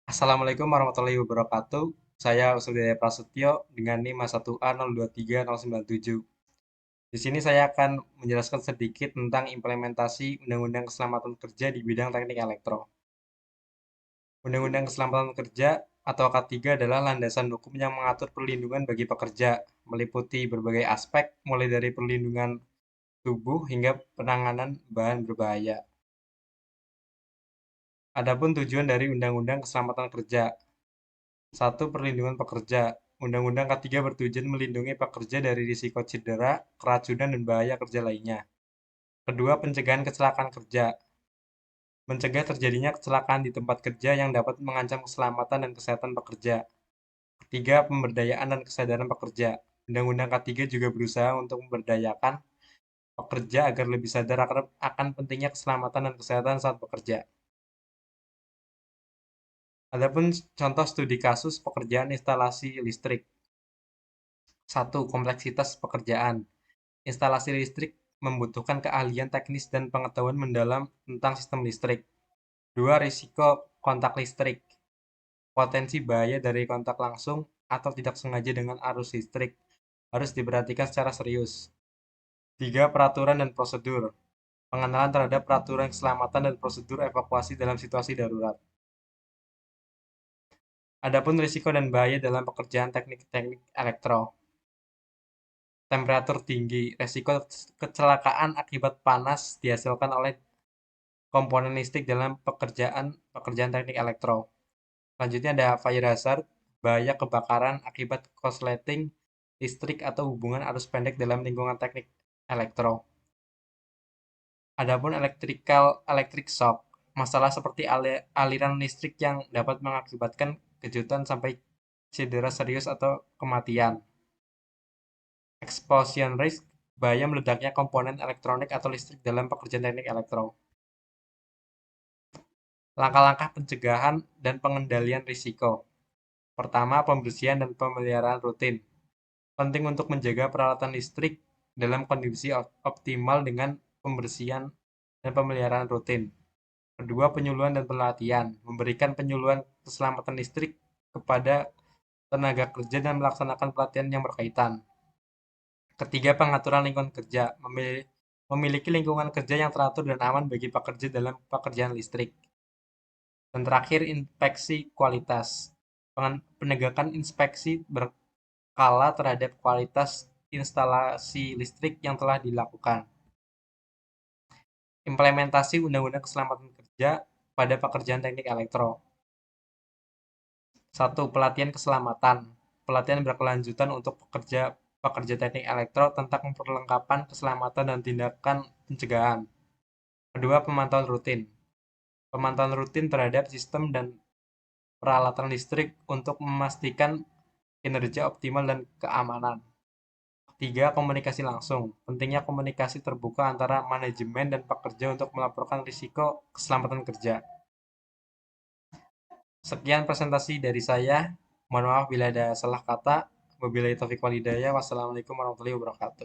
Assalamualaikum warahmatullahi wabarakatuh. Saya Usudaya Prasetyo dengan NIM 1A0230997. Di sini saya akan menjelaskan sedikit tentang implementasi Undang-Undang Keselamatan Kerja di bidang teknik elektro. Undang-Undang Keselamatan Kerja atau K3 adalah landasan hukum yang mengatur perlindungan bagi pekerja, meliputi berbagai aspek mulai dari perlindungan tubuh hingga penanganan bahan berbahaya. Adapun tujuan dari Undang-Undang Keselamatan Kerja. Satu, perlindungan pekerja. Undang-Undang K3 bertujuan melindungi pekerja dari risiko cedera, keracunan, dan bahaya kerja lainnya. Kedua, pencegahan kecelakaan kerja. Mencegah terjadinya kecelakaan di tempat kerja yang dapat mengancam keselamatan dan kesehatan pekerja. Ketiga, pemberdayaan dan kesadaran pekerja. Undang-Undang K3 juga berusaha untuk memberdayakan pekerja agar lebih sadar akan pentingnya keselamatan dan kesehatan saat bekerja. Adapun contoh studi kasus pekerjaan instalasi listrik. Satu, kompleksitas pekerjaan. Instalasi listrik membutuhkan keahlian teknis dan pengetahuan mendalam tentang sistem listrik. Dua, risiko kontak listrik. Potensi bahaya dari kontak langsung atau tidak sengaja dengan arus listrik harus diperhatikan secara serius. Tiga, peraturan dan prosedur. Pengenalan terhadap peraturan keselamatan dan prosedur evakuasi dalam situasi darurat. Adapun risiko dan bahaya dalam pekerjaan teknik-teknik elektro. Temperatur tinggi, risiko kecelakaan akibat panas dihasilkan oleh komponen listrik dalam pekerjaan teknik elektro. Selanjutnya ada fire hazard, bahaya kebakaran akibat korsleting listrik atau hubungan arus pendek dalam lingkungan teknik elektro. Adapun electric shock, masalah seperti aliran listrik yang dapat mengakibatkan kejutan sampai cedera serius atau kematian. Explosion risk, bahaya meledaknya komponen elektronik atau listrik dalam pekerjaan teknik elektro. Langkah-langkah pencegahan dan pengendalian risiko. Pertama, pembersihan dan pemeliharaan rutin. Penting untuk menjaga peralatan listrik dalam kondisi optimal dengan pembersihan dan pemeliharaan rutin. Kedua, penyuluhan dan pelatihan. Memberikan penyuluhan keselamatan listrik kepada tenaga kerja dan melaksanakan pelatihan yang berkaitan. Ketiga, pengaturan lingkungan kerja. Memiliki lingkungan kerja yang teratur dan aman bagi pekerja dalam pekerjaan listrik. Dan terakhir, inspeksi kualitas. Penegakan inspeksi berkala terhadap kualitas instalasi listrik yang telah dilakukan. Implementasi Undang-Undang Keselamatan Kerja pada pekerjaan teknik elektro. Satu, pelatihan keselamatan. Pelatihan berkelanjutan untuk pekerja teknik elektro tentang perlengkapan keselamatan dan tindakan pencegahan. Kedua, pemantauan rutin. Pemantauan rutin terhadap sistem dan peralatan listrik untuk memastikan kinerja optimal dan keamanan. Ketiga, komunikasi langsung. Pentingnya komunikasi terbuka antara manajemen dan pekerja untuk melaporkan risiko keselamatan kerja. Sekian presentasi dari saya. Mohon maaf bila ada salah kata. Wabillahi taufiq walhidayah. Wassalamualaikum warahmatullahi wabarakatuh.